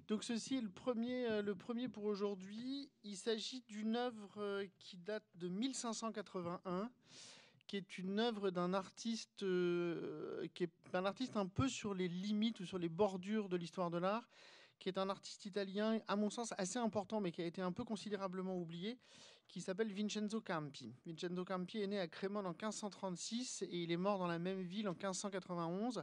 Donc ceci est le premier pour aujourd'hui. Il s'agit d'une œuvre qui date de 1581, qui est une œuvre d'un artiste qui est un artiste un peu sur les limites ou sur les bordures de l'histoire de l'art, qui est un artiste italien, à mon sens assez important, mais qui a été un peu considérablement oublié, qui s'appelle Vincenzo Campi. Vincenzo Campi est né à Crémone en 1536 et il est mort dans la même ville en 1591.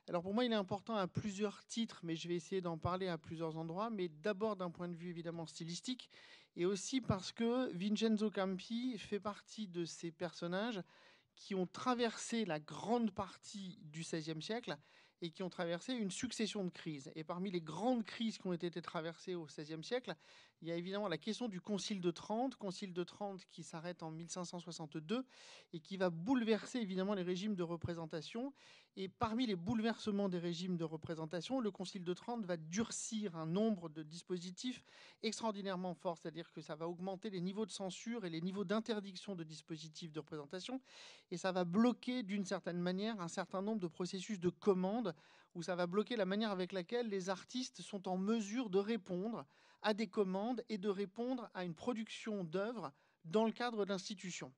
Alors pour moi, il est important à plusieurs titres, mais je vais essayer d'en parler à plusieurs endroits. Mais d'abord d'un point de vue évidemment stylistique, et aussi parce que Vincenzo Campi fait partie de ces personnages qui ont traversé la grande partie du XVIe siècle et qui ont traversé une succession de crises. Et parmi les grandes crises qui ont été traversées au XVIe siècle, il y a évidemment la question du Concile de Trente qui s'arrête en 1562 et qui va bouleverser évidemment les régimes de représentation. Et parmi les bouleversements des régimes de représentation, le Concile de Trente va durcir un nombre de dispositifs extraordinairement forts, c'est-à-dire que ça va augmenter les niveaux de censure et les niveaux d'interdiction de dispositifs de représentation, et ça va bloquer d'une certaine manière un certain nombre de processus de commande, où ça va bloquer la manière avec laquelle les artistes sont en mesure de répondre à des commandes et de répondre à une production d'œuvres dans le cadre d'institutions.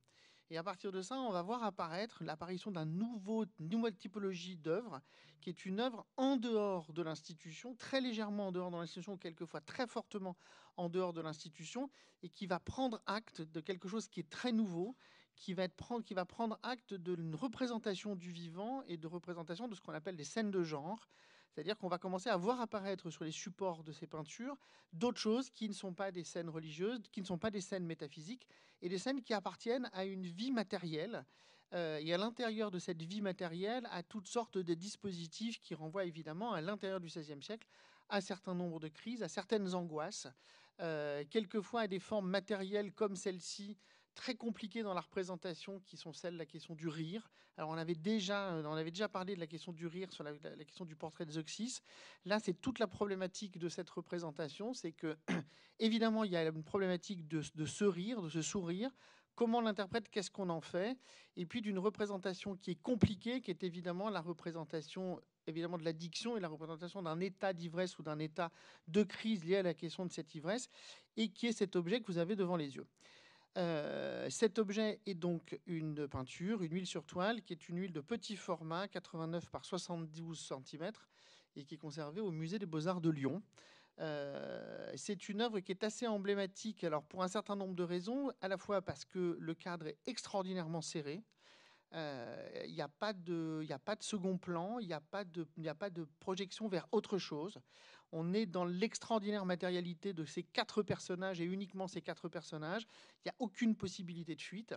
Et à partir de ça, on va voir apparaître l'apparition d'une nouvelle typologie d'œuvre, qui est une œuvre en dehors de l'institution, très légèrement en dehors de l'institution, quelquefois très fortement en dehors de l'institution, et qui va prendre acte de quelque chose qui est très nouveau, qui va prendre acte d'une représentation du vivant et de représentation de ce qu'on appelle des scènes de genre. C'est-à-dire qu'on va commencer à voir apparaître sur les supports de ces peintures d'autres choses qui ne sont pas des scènes religieuses, qui ne sont pas des scènes métaphysiques, et des scènes qui appartiennent à une vie matérielle. Et à l'intérieur de cette vie matérielle, à toutes sortes de dispositifs qui renvoient évidemment à l'intérieur du XVIe siècle à un certain nombre de crises, à certaines angoisses, quelquefois à des formes matérielles comme celle-ci, très compliquées dans la représentation, qui sont celles de la question du rire. Alors on avait déjà parlé de la question du rire sur la question du portrait de Zeuxis. Là, c'est toute la problématique de cette représentation, c'est que évidemment, il y a une problématique de ce rire, de ce sourire. Comment on l'interprète, qu'est-ce qu'on en fait? Et puis d'une représentation qui est compliquée, qui est évidemment la représentation évidemment de l'addiction et la représentation d'un état d'ivresse ou d'un état de crise lié à la question de cette ivresse, et qui est cet objet que vous avez devant les yeux. Cet objet est donc une peinture, une huile sur toile, qui est une huile de petit format, 89 par 72 cm, et qui est conservée au musée des Beaux-Arts de Lyon. C'est une œuvre qui est assez emblématique, alors pour un certain nombre de raisons, à la fois parce que le cadre est extraordinairement serré, il n'y a pas de second plan, il n'y a pas de projection vers autre chose. On est dans l'extraordinaire matérialité de ces 4 personnages et uniquement ces 4 personnages. Il n'y a aucune possibilité de fuite.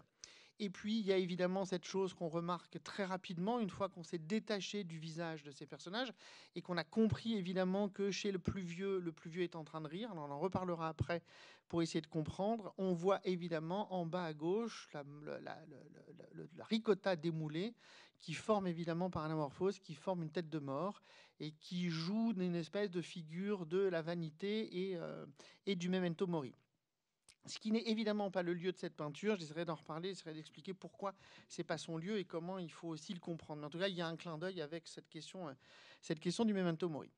Et puis, il y a évidemment cette chose qu'on remarque très rapidement, une fois qu'on s'est détaché du visage de ces personnages et qu'on a compris évidemment que chez le plus vieux est en train de rire. Alors, on en reparlera après pour essayer de comprendre. On voit évidemment en bas à gauche la ricotta démoulée, qui forme évidemment par anamorphose, qui forme une tête de mort et qui joue d'une espèce de figure de la vanité et du memento mori. Ce qui n'est évidemment pas le lieu de cette peinture. J'essaierai d'en reparler, j'essaierai d'expliquer pourquoi c'est pas son lieu et comment il faut aussi le comprendre. Mais en tout cas, il y a un clin d'œil avec cette question du memento mori.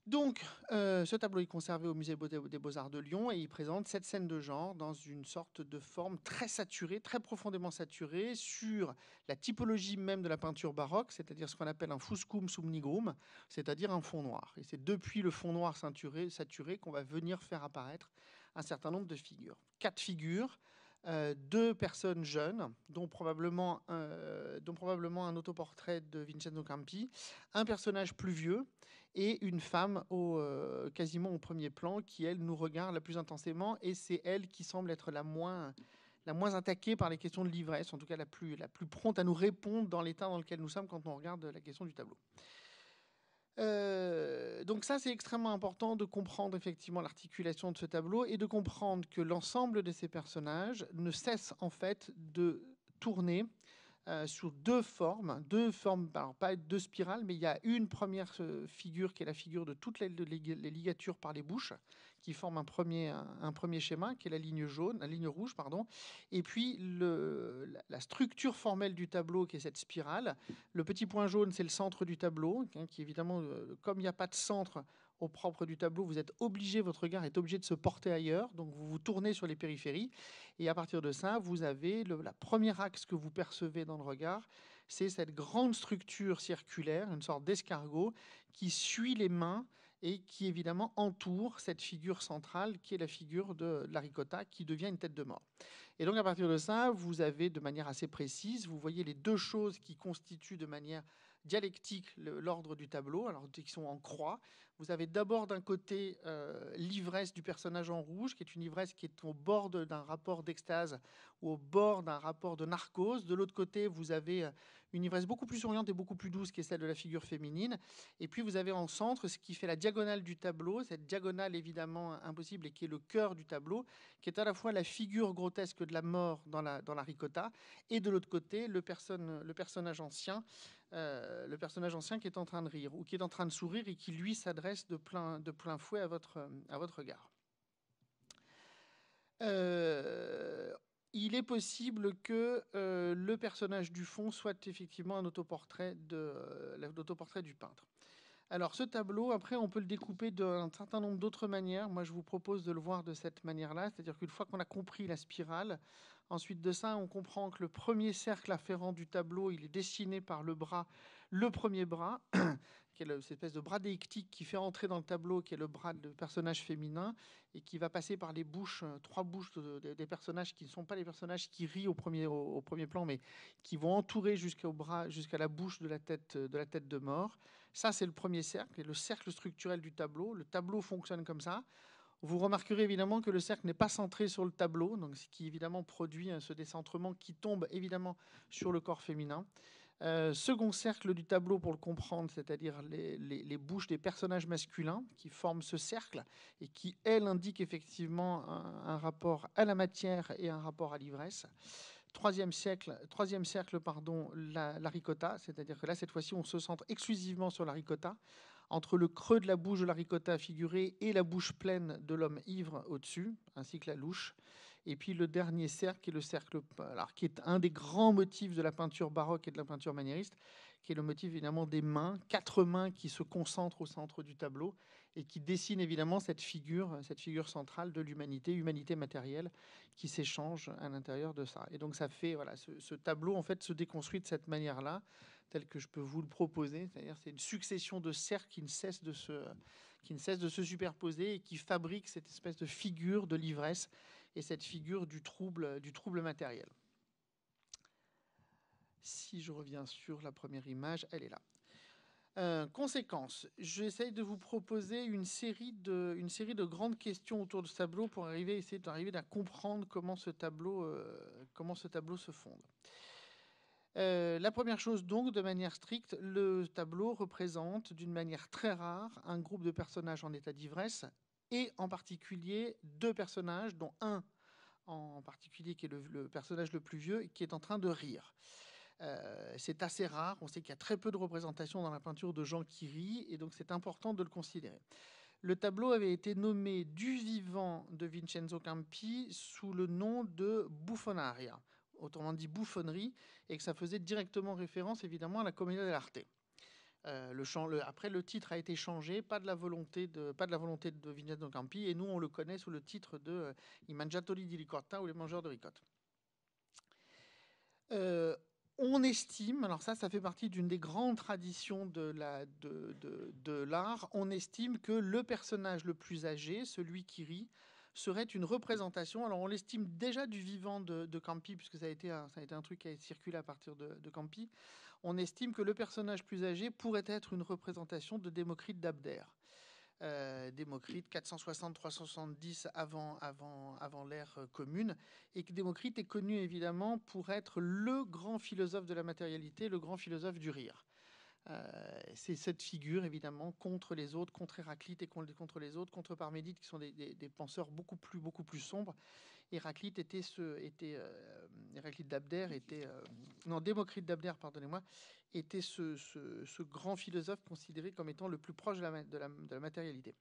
Donc, ce tableau est conservé au musée des Beaux-Arts de Lyon et il présente cette scène de genre dans une sorte de forme très saturée, très profondément saturée, sur la typologie même de la peinture baroque, c'est-à-dire ce qu'on appelle un fuscum subnigrum, c'est-à-dire un fond noir. Et c'est depuis le fond noir saturé qu'on va venir faire apparaître un certain nombre de figures. 4 figures, 2 personnes jeunes, dont probablement un autoportrait de Vincenzo Campi, un personnage plus vieux, et une femme quasiment au premier plan qui, elle, nous regarde la plus intensément, et c'est elle qui semble être la moins attaquée par les questions de l'ivresse, en tout cas la plus prompte à nous répondre dans l'état dans lequel nous sommes quand on regarde la question du tableau. Donc ça, c'est extrêmement important de comprendre effectivement l'articulation de ce tableau et de comprendre que l'ensemble de ces personnages ne cesse en fait de tourner sur deux formes, alors pas 2 spirales, mais il y a une première figure qui est la figure de toutes les ligatures par les bouches, qui forment un premier schéma, qui est la ligne rouge, pardon. Et puis la structure formelle du tableau, qui est cette spirale. Le petit point jaune, c'est le centre du tableau, hein, qui évidemment, comme il n'y a pas de centre, au propre du tableau, vous êtes obligé, votre regard est obligé de se porter ailleurs, donc vous vous tournez sur les périphéries, et à partir de ça, vous avez la première axe que vous percevez dans le regard, c'est cette grande structure circulaire, une sorte d'escargot, qui suit les mains et qui évidemment entoure cette figure centrale qui est la figure de la ricotta, qui devient une tête de mort. Et donc à partir de ça, vous avez de manière assez précise, vous voyez les deux choses qui constituent de manière dialectique l'ordre du tableau, alors qui sont en croix. Vous avez d'abord d'un côté l'ivresse du personnage en rouge, qui est une ivresse qui est au bord d'un rapport d'extase ou au bord d'un rapport de narcose. De l'autre côté, vous avez une ivresse beaucoup plus souriante et beaucoup plus douce, qui est celle de la figure féminine. Et puis vous avez en centre ce qui fait la diagonale du tableau, cette diagonale évidemment impossible et qui est le cœur du tableau, qui est à la fois la figure grotesque de la mort dans la ricotta, et de l'autre côté le personnage ancien qui est en train de rire ou qui est en train de sourire et qui lui s'adresse de plein fouet à votre regard. Il est possible que le personnage du fond soit effectivement un autoportrait du peintre. Alors ce tableau, après, on peut le découper d'un certain nombre d'autres manières. Moi, je vous propose de le voir de cette manière-là, c'est-à-dire qu'une fois qu'on a compris la spirale, ensuite de ça, on comprend que le premier cercle afférent du tableau, il est dessiné par le premier bras, qui est cette espèce de bras déictique qui fait entrer dans le tableau, qui est le bras de personnage féminin, et qui va passer par les bouches, trois bouches des personnages qui ne sont pas les personnages qui rient au premier plan, mais qui vont entourer jusqu'à la bouche de la tête de mort. Ça, c'est le premier cercle, et le cercle structurel du tableau. Le tableau fonctionne comme ça. Vous remarquerez évidemment que le cercle n'est pas centré sur le tableau, donc ce qui évidemment produit ce décentrement qui tombe évidemment sur le corps féminin. Second cercle du tableau pour le comprendre, c'est-à-dire les bouches des personnages masculins qui forment ce cercle et qui, elles, indiquent effectivement un rapport à la matière et un rapport à l'ivresse. Troisième cercle, la ricotta, c'est-à-dire que là, cette fois-ci, on se centre exclusivement sur la ricotta, entre le creux de la bouche de la ricotta figurée et la bouche pleine de l'homme ivre au-dessus, ainsi que la louche. Et puis le dernier cercle, qui est le cercle, alors, qui est un des grands motifs de la peinture baroque et de la peinture maniériste, qui est le motif évidemment des mains, 4 mains qui se concentrent au centre du tableau et qui dessinent évidemment cette figure centrale de l'humanité, humanité matérielle, qui s'échange à l'intérieur de ça. Et donc ça fait, voilà, ce tableau en fait se déconstruit de cette manière-là, tel que je peux vous le proposer. C'est-à-dire c'est une succession de cercles qui ne cessent de se superposer et qui fabriquent cette espèce de figure de l'ivresse et cette figure du trouble matériel. Si je reviens sur la première image, elle est là. Conséquence, j'essaye de vous proposer une série de grandes questions autour de ce tableau pour essayer d'arriver à comprendre comment ce tableau se fonde. La première chose donc, de manière stricte, le tableau représente d'une manière très rare un groupe de personnages en état d'ivresse et en particulier 2 personnages, dont un en particulier qui est le personnage le plus vieux et qui est en train de rire. C'est assez rare, on sait qu'il y a très peu de représentations dans la peinture de gens qui rient et donc c'est important de le considérer. Le tableau avait été nommé du vivant de Vincenzo Campi sous le nom de Buffonaria, autrement dit bouffonnerie, et que ça faisait directement référence évidemment à la Commedia dell'arte. Après, le titre a été changé, pas de la volonté de Vincenzo Campi, et nous on le connaît sous le titre de I mangiatori di ricotta ou les mangeurs de ricotte. On estime, alors ça fait partie d'une des grandes traditions de l'art, on estime que le personnage le plus âgé, celui qui rit, serait une représentation, alors on l'estime déjà du vivant de Campi, puisque ça a été un truc qui a circulé à partir de Campi, on estime que le personnage plus âgé pourrait être une représentation de Démocrite d'Abdère. Démocrite 460-370 avant l'ère commune, et que Démocrite est connu évidemment pour être le grand philosophe de la matérialité, le grand philosophe du rire. C'est cette figure évidemment contre les autres, contre Héraclite et contre les autres, contre Parménide qui sont des penseurs beaucoup plus sombres. Héraclite d'Abdère Démocrite d'Abdère, pardonnez-moi, était ce grand philosophe considéré comme étant le plus proche de la matérialité.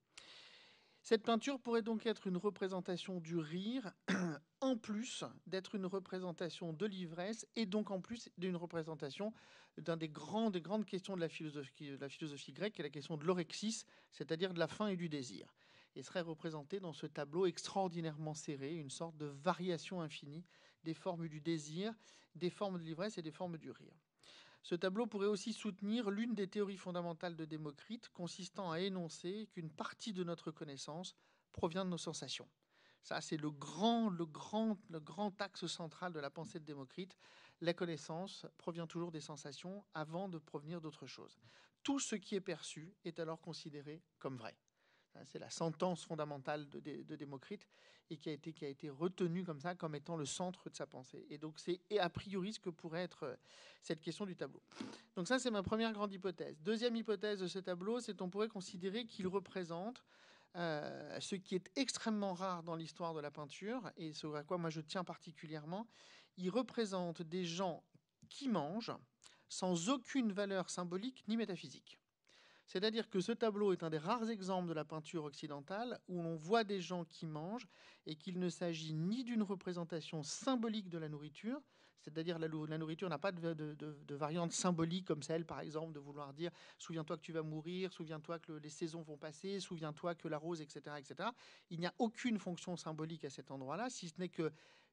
Cette peinture pourrait donc être une représentation du rire, en plus d'être une représentation de l'ivresse, et donc en plus d'une représentation des grandes questions de la philosophie grecque, qui est la question de l'orexis, c'est-à-dire de la faim et du désir. Et serait représentée dans ce tableau extraordinairement serré, une sorte de variation infinie des formes du désir, des formes de l'ivresse et des formes du rire. Ce tableau pourrait aussi soutenir l'une des théories fondamentales de Démocrite, consistant à énoncer qu'une partie de notre connaissance provient de nos sensations. Ça, c'est le grand axe central de la pensée de Démocrite. La connaissance provient toujours des sensations avant de provenir d'autre chose. Tout ce qui est perçu est alors considéré comme vrai. C'est la sentence fondamentale de Démocrite et qui a été retenue comme ça, comme étant le centre de sa pensée. Et donc c'est a priori ce que pourrait être cette question du tableau. Donc ça, c'est ma première grande hypothèse. Deuxième hypothèse de ce tableau, c'est qu'on pourrait considérer qu'il représente ce qui est extrêmement rare dans l'histoire de la peinture, et ce à quoi moi je tiens particulièrement. Il représente des gens qui mangent sans aucune valeur symbolique ni métaphysique. C'est-à-dire que ce tableau est un des rares exemples de la peinture occidentale où l'on voit des gens qui mangent et qu'il ne s'agit ni d'une représentation symbolique de la nourriture, c'est-à-dire la nourriture n'a pas de variante symbolique comme celle, par exemple, de vouloir dire « souviens-toi que tu vas mourir, souviens-toi que les saisons vont passer, souviens-toi que la rose, etc. etc. » Il n'y a aucune fonction symbolique à cet endroit-là, si ce n'est que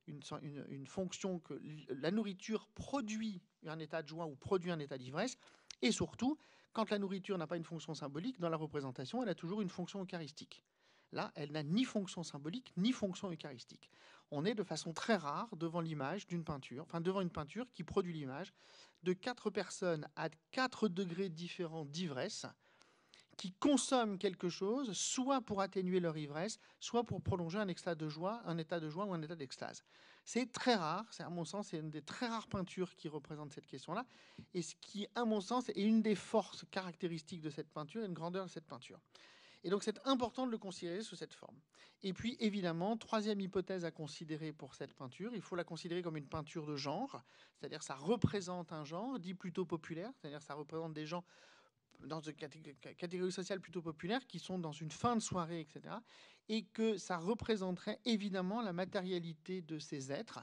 une fonction que la nourriture produit un état de joie ou produit un état d'ivresse, et surtout, quand la nourriture n'a pas une fonction symbolique, dans la représentation, elle a toujours une fonction eucharistique. Là, elle n'a ni fonction symbolique, ni fonction eucharistique. On est de façon très rare devant l'image d'une peinture, enfin devant une peinture qui produit l'image de 4 personnes à 4 degrés différents d'ivresse, qui consomment quelque chose, soit pour atténuer leur ivresse, soit pour prolonger un état de joie ou un état d'extase. C'est très rare, c'est à mon sens, c'est une des très rares peintures qui représente cette question-là, et ce qui, à mon sens, est une des forces caractéristiques de cette peinture, et une grandeur de cette peinture. Et donc c'est important de le considérer sous cette forme. Et puis évidemment, troisième hypothèse à considérer pour cette peinture, il faut la considérer comme une peinture de genre, c'est-à-dire ça représente un genre, dit plutôt populaire, c'est-à-dire ça représente des gens dans une catégorie sociale plutôt populaire, qui sont dans une fin de soirée, etc., et que ça représenterait évidemment la matérialité de ces êtres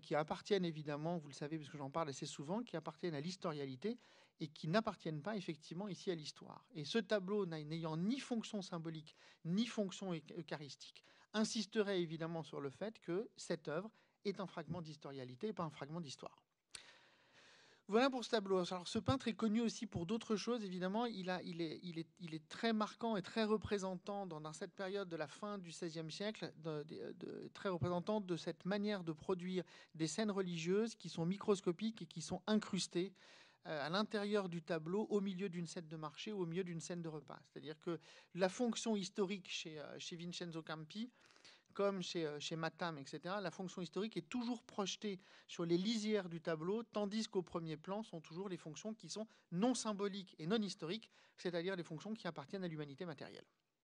qui appartiennent évidemment, vous le savez parce que j'en parle assez souvent, qui appartiennent à l'historialité et qui n'appartiennent pas effectivement ici à l'histoire. Et ce tableau, n'ayant ni fonction symbolique, ni fonction eucharistique, insisterait évidemment sur le fait que cette œuvre est un fragment d'historialité et pas un fragment d'histoire. Voilà pour ce tableau. Alors, ce peintre est connu aussi pour d'autres choses, évidemment. Il est très marquant et très représentant dans cette période de la fin du XVIe siècle, très représentant de cette manière de produire des scènes religieuses qui sont microscopiques et qui sont incrustées à l'intérieur du tableau, au milieu d'une scène de marché ou au milieu d'une scène de repas. C'est-à-dire que la fonction historique chez Vincenzo Campi, comme chez Matam, etc., la fonction historique est toujours projetée sur les lisières du tableau, tandis qu'au premier plan sont toujours les fonctions qui sont non symboliques et non historiques, c'est-à-dire les fonctions qui appartiennent à l'humanité matérielle.